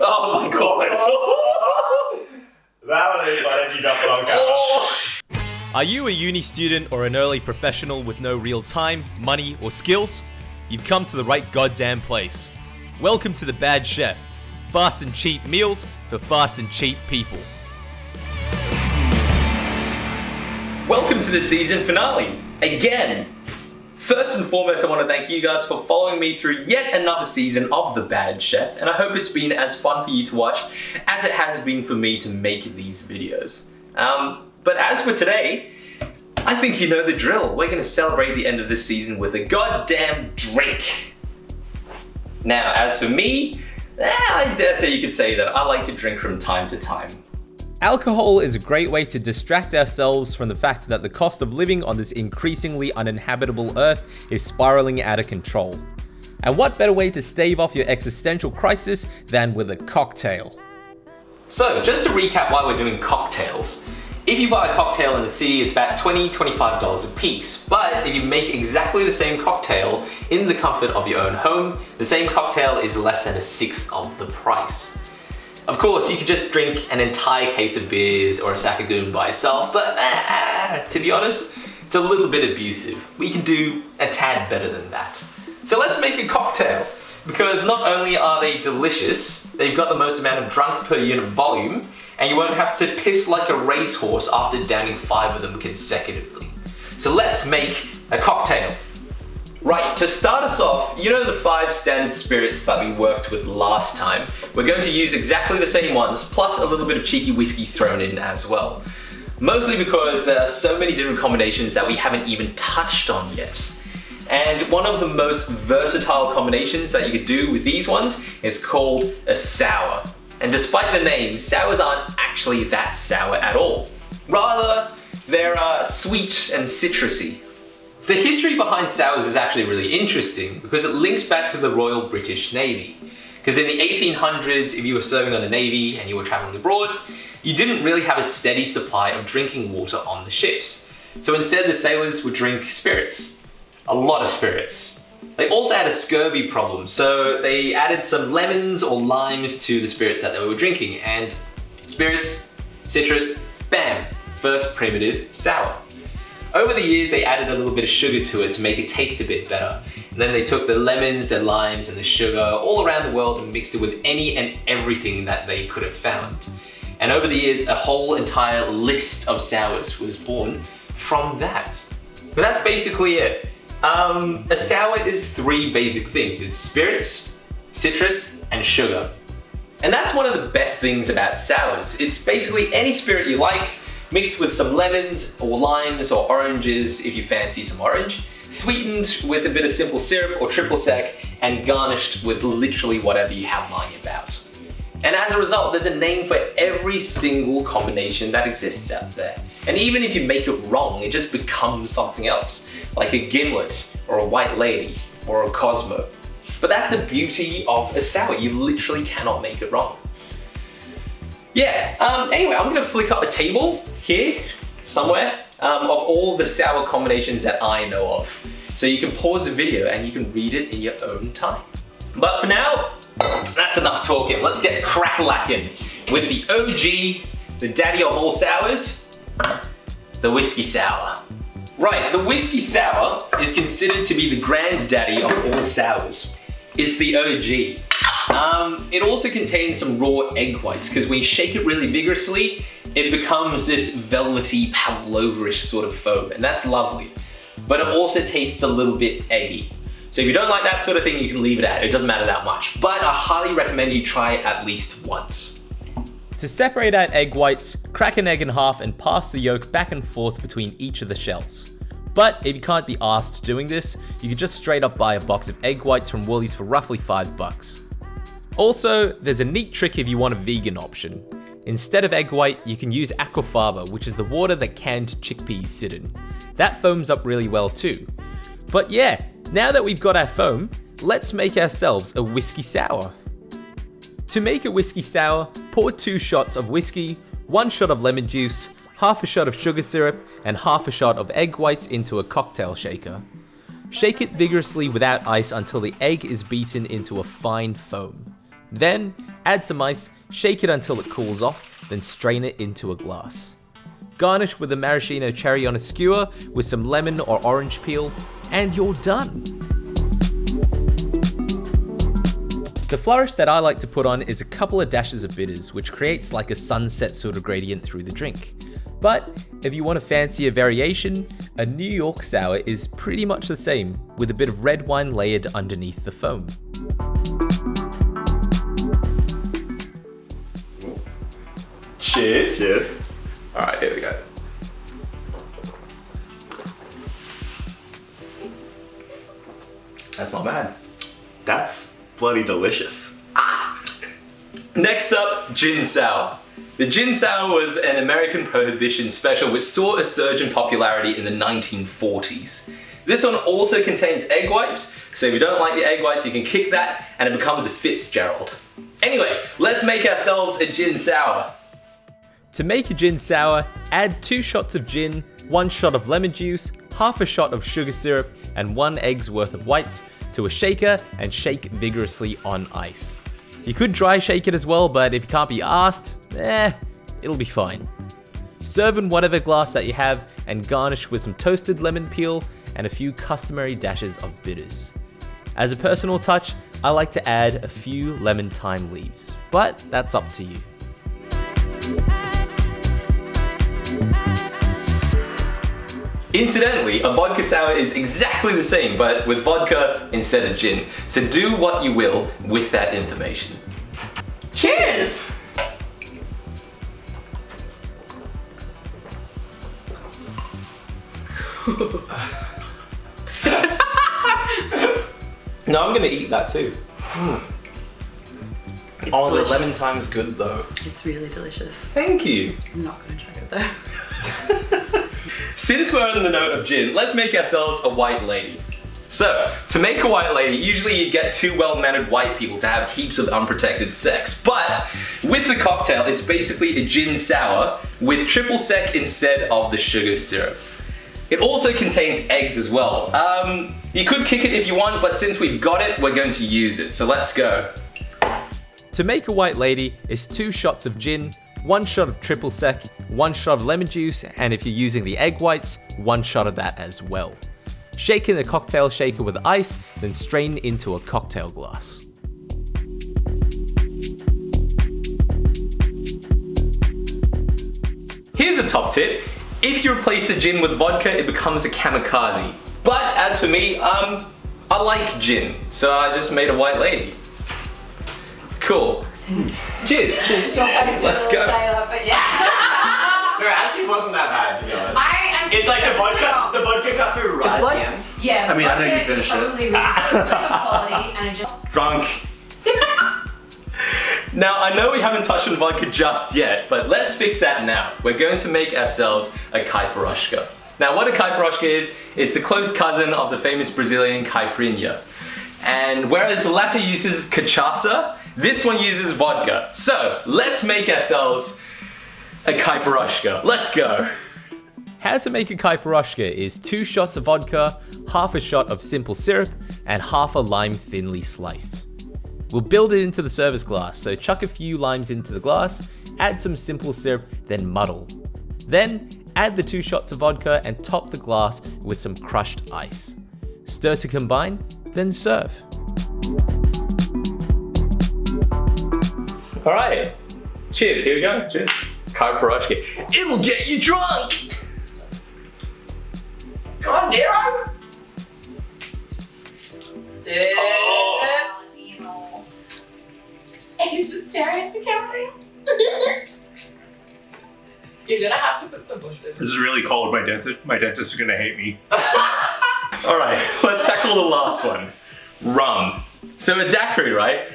Oh my god. That one is why did you jump on camera? Are you a uni student or an early professional with no real time, money, or skills? You've come to the right goddamn place. Welcome to The Bad Chef. Fast and cheap meals for fast and cheap people. Welcome to the season finale, again. First and foremost, I want to thank you guys for following me through yet another season of The Bad Chef, and I hope it's been as fun for you to watch as it has been for me to make these videos. But as for today, I think you know the drill. We're going to celebrate the end of this season with a goddamn drink. Now, as for me, I dare say you could say that I like to drink from time to time. Alcohol is a great way to distract ourselves from the fact that the cost of living on this increasingly uninhabitable earth is spiraling out of control. And what better way to stave off your existential crisis than with a cocktail? So, just to recap why we're doing cocktails. If you buy a cocktail in the city, it's about $20-25 a piece. But if you make exactly the same cocktail in the comfort of your own home, the same cocktail is less than a sixth of the price. Of course, you could just drink an entire case of beers or a sakagoon by yourself, but to be honest, it's a little bit abusive. We can do a tad better than that. So let's make a cocktail, because not only are they delicious, they've got the most amount of drunk per unit volume, and you won't have to piss like a racehorse after downing 5 of them consecutively. So let's make a cocktail. Right, to start us off, you know the 5 standard spirits that we worked with last time? We're going to use exactly the same ones, plus a little bit of cheeky whiskey thrown in as well. Mostly because there are so many different combinations that we haven't even touched on yet. And one of the most versatile combinations that you could do with these ones is called a sour. And despite the name, sours aren't actually that sour at all. Rather, they're sweet and citrusy. The history behind sours is actually really interesting because it links back to the Royal British Navy. Because in the 1800s, if you were serving on the Navy and you were traveling abroad, you didn't really have a steady supply of drinking water on the ships. So instead, the sailors would drink spirits. A lot of spirits. They also had a scurvy problem, so they added some lemons or limes to the spirits that they were drinking, and spirits, citrus, bam, first primitive sour. Over the years, they added a little bit of sugar to it to make it taste a bit better. And then they took the lemons, the limes, and the sugar all around the world and mixed it with any and everything that they could have found. And over the years, a whole entire list of sours was born from that. But that's basically it. A sour is 3 basic things. It's spirits, citrus, and sugar. And that's one of the best things about sours. It's basically any spirit you like, mixed with some lemons or limes or oranges if you fancy some orange, sweetened with a bit of simple syrup or triple sec, and garnished with literally whatever you have lying about. And as a result, there's a name for every single combination that exists out there. And even if you make it wrong, it just becomes something else, like a gimlet or a white lady or a Cosmo. But that's the beauty of a sour. You literally cannot make it wrong. Yeah, anyway, I'm gonna flick up a table here, somewhere, of all the sour combinations that I know of. So you can pause the video and you can read it in your own time. But for now, that's enough talking. Let's get crack-lacking with the OG, the daddy of all sours, the whiskey sour. Right, the whiskey sour is considered to be the granddaddy of all sours. It's the OG. It also contains some raw egg whites because when you shake it really vigorously, it becomes this velvety, pavlova-ish sort of foam, and that's lovely. But it also tastes a little bit eggy. So if you don't like that sort of thing, you can leave it at. It doesn't matter that much. But I highly recommend you try it at least once. To separate out egg whites, crack an egg in half and pass the yolk back and forth between each of the shells. But if you can't be asked doing this, you can just straight up buy a box of egg whites from Woolies for roughly $5. Also, there's a neat trick if you want a vegan option. Instead of egg white, you can use aquafaba, which is the water that canned chickpeas sit in. That foams up really well too. But yeah, now that we've got our foam, let's make ourselves a whiskey sour. To make a whiskey sour, pour 2 shots of whiskey, 1 shot of lemon juice, half a shot of sugar syrup, and half a shot of egg whites into a cocktail shaker. Shake it vigorously without ice until the egg is beaten into a fine foam. Then add some ice, shake it until it cools off, then strain it into a glass. Garnish with a maraschino cherry on a skewer with some lemon or orange peel, and you're done. The flourish that I like to put on is a couple of dashes of bitters, which creates like a sunset sort of gradient through the drink. But if you want a fancier variation, a New York sour is pretty much the same, with a bit of red wine layered underneath the foam. Cheers. Cheers. Alright, here we go. That's not bad. That's bloody delicious. Next up, gin sour. The gin sour was an American Prohibition special which saw a surge in popularity in the 1940s. This one also contains egg whites, so if you don't like the egg whites, you can kick that and it becomes a Fitzgerald. Anyway, let's make ourselves a gin sour. To make a gin sour, add 2 shots of gin, 1 shot of lemon juice, half a shot of sugar syrup, and 1 egg's worth of whites to a shaker and shake vigorously on ice. You could dry shake it as well, but if you can't be asked, it'll be fine. Serve in whatever glass that you have and garnish with some toasted lemon peel and a few customary dashes of bitters. As a personal touch, I like to add a few lemon thyme leaves, but that's up to you. Incidentally, a vodka sour is exactly the same, but with vodka instead of gin. So do what you will with that information. Cheers! No, I'm gonna eat that too. It's Oh, delicious. the lemon thyme's good though. It's really delicious. Thank you. I'm not gonna try it though. Since we're on the note of gin, let's make ourselves a white lady. So, to make a white lady, usually you get 2 well-mannered white people to have heaps of unprotected sex. But with the cocktail, it's basically a gin sour with triple sec instead of the sugar syrup. It also contains eggs as well. You could kick it if you want, but since we've got it, we're going to use it. So let's go. To make a white lady is 2 shots of gin, 1 shot of triple sec, 1 shot of lemon juice, and if you're using the egg whites, 1 shot of that as well. Shake in a cocktail shaker with ice, then strain into a cocktail glass. Here's a top tip. If you replace the gin with vodka, it becomes a kamikaze. But as for me, I like gin, so I just made a white lady. Cool. Cheers. Cheers. Let's go. But yeah. There actually wasn't that bad, to be honest. It's like the vodka vodka cut through right It's at like- the end. Yeah. I mean, I know you vodka finished is it. probably really good quality, and it just. Drunk. Now, I know we haven't touched on vodka just yet, but let's fix that now. We're going to make ourselves a caipiroska. Now, what a caipiroska is, it's the close cousin of the famous Brazilian caipirinha. And whereas the latter uses cachaça, this one uses vodka. So, let's make ourselves a caipiroska. Let's go. How to make a caipiroska is 2 shots of vodka, half a shot of simple syrup, and half a lime thinly sliced. We'll build it into the service glass, so chuck a few limes into the glass, add some simple syrup, then muddle. Then add the 2 shots of vodka and top the glass with some crushed ice. Stir to combine, then serve. All right. Cheers, here we go. Cheers. Caipiroska. It'll get you drunk! Come on, Nero! Sit. Oh. He's just staring at the camera. You're gonna have to put some voices. This is really cold. My dentist is gonna hate me. All right, let's tackle the last one. Rum. So a daiquiri, right?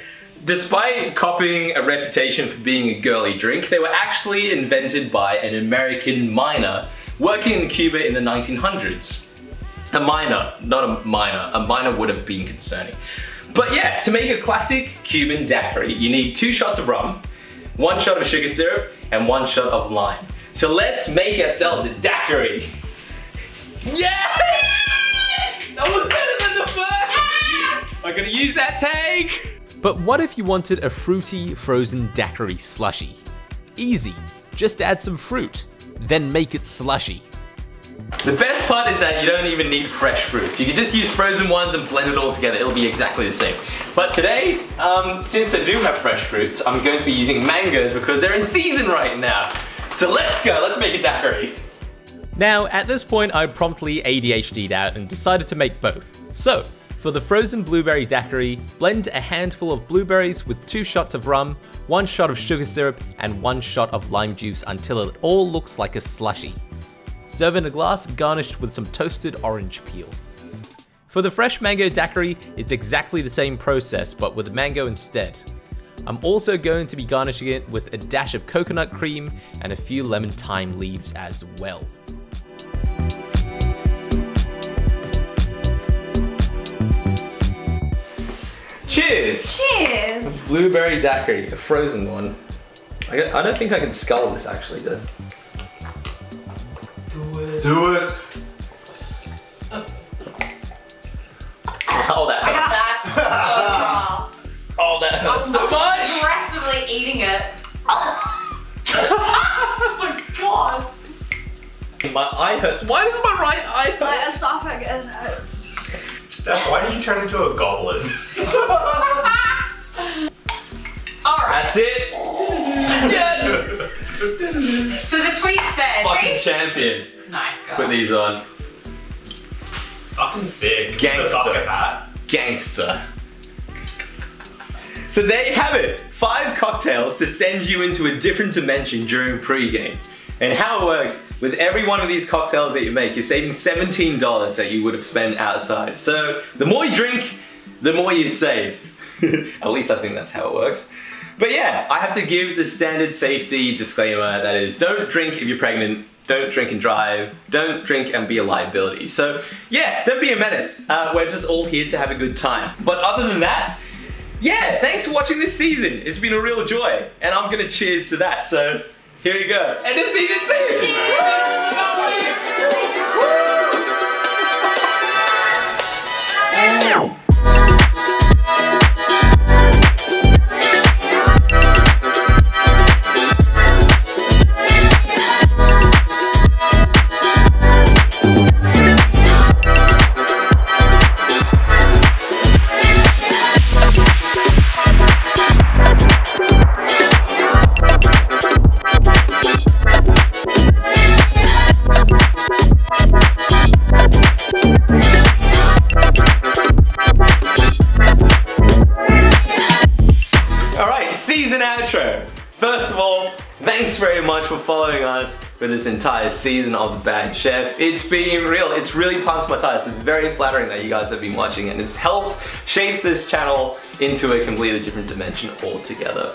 Despite copying a reputation for being a girly drink, they were actually invented by an American miner working in Cuba in the 1900s. A miner, not a minor. A minor would have been concerning. But yeah, to make a classic Cuban daiquiri, you need 2 shots of rum, 1 shot of sugar syrup, and 1 shot of lime. So let's make ourselves a daiquiri. Yeah! That was better than the first! I'm gonna use that take! But what if you wanted a fruity frozen daiquiri slushy? Easy, just add some fruit, then make it slushy. The best part is that you don't even need fresh fruits. You can just use frozen ones and blend it all together. It'll be exactly the same. But today, since I do have fresh fruits, I'm going to be using mangoes because they're in season right now. So let's go, let's make a daiquiri. Now, at this point, I promptly ADHD'd out and decided to make both. So, for the frozen blueberry daiquiri, blend a handful of blueberries with 2 shots of rum, 1 shot of sugar syrup, and 1 shot of lime juice until it all looks like a slushy. Serve in a glass garnished with some toasted orange peel. For the fresh mango daiquiri, it's exactly the same process but with mango instead. I'm also going to be garnishing it with a dash of coconut cream and a few lemon thyme leaves as well. Cheers! Cheers! Blueberry daiquiri, a frozen one. I don't think I can scull this actually, though. Do it. Oh, that hurts. That's so rough. Oh, that hurts so much! Aggressively eating it. Oh my god. My eye hurts. Why does my right eye hurt? My esophagus hurts. Steph, why did you turn into a goblin? Alright. That's it! Yes! So the tweet said, Fucking champion. nice guy. Put these on. Fucking sick. Gangster. The bucket hat. Gangster. So there you have it. 5 cocktails to send you into a different dimension during pre-game. And how it works, with every one of these cocktails that you make, you're saving $17 that you would have spent outside. So the more you drink, the more you save. At least I think that's how it works. But yeah, I have to give the standard safety disclaimer that is, don't drink if you're pregnant, don't drink and drive, don't drink and be a liability. So yeah, don't be a menace. We're just all here to have a good time. But other than that, yeah, thanks for watching this season. It's been a real joy. And I'm gonna cheers to that. So here you go. And it's season 2! Season outro. First of all, thanks very much for following us for this entire season of The Bad Chef. It's been real, it's really pumped my tires. It's very flattering that you guys have been watching and it's helped shape this channel into a completely different dimension altogether.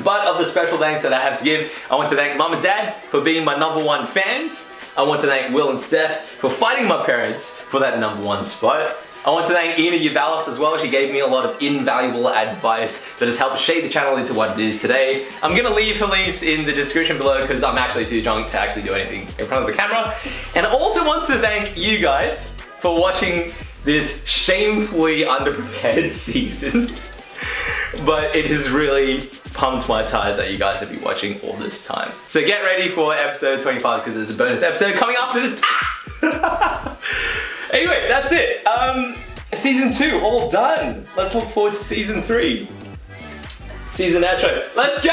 But of the special thanks that I have to give, I want to thank Mum and Dad for being my #1 fans. I want to thank Will and Steph for fighting my parents for that #1 spot. I want to thank Ina Yavalis as well. She gave me a lot of invaluable advice that has helped shape the channel into what it is today. I'm gonna leave her links in the description below because I'm actually too drunk to actually do anything in front of the camera. And I also want to thank you guys for watching this shamefully underprepared season. But it has really pumped my tires that you guys have been watching all this time. So get ready for episode 25 because there's a bonus episode coming after this. Anyway, that's it. Season 2, all done. Let's look forward to season 3. Season outro. Let's go!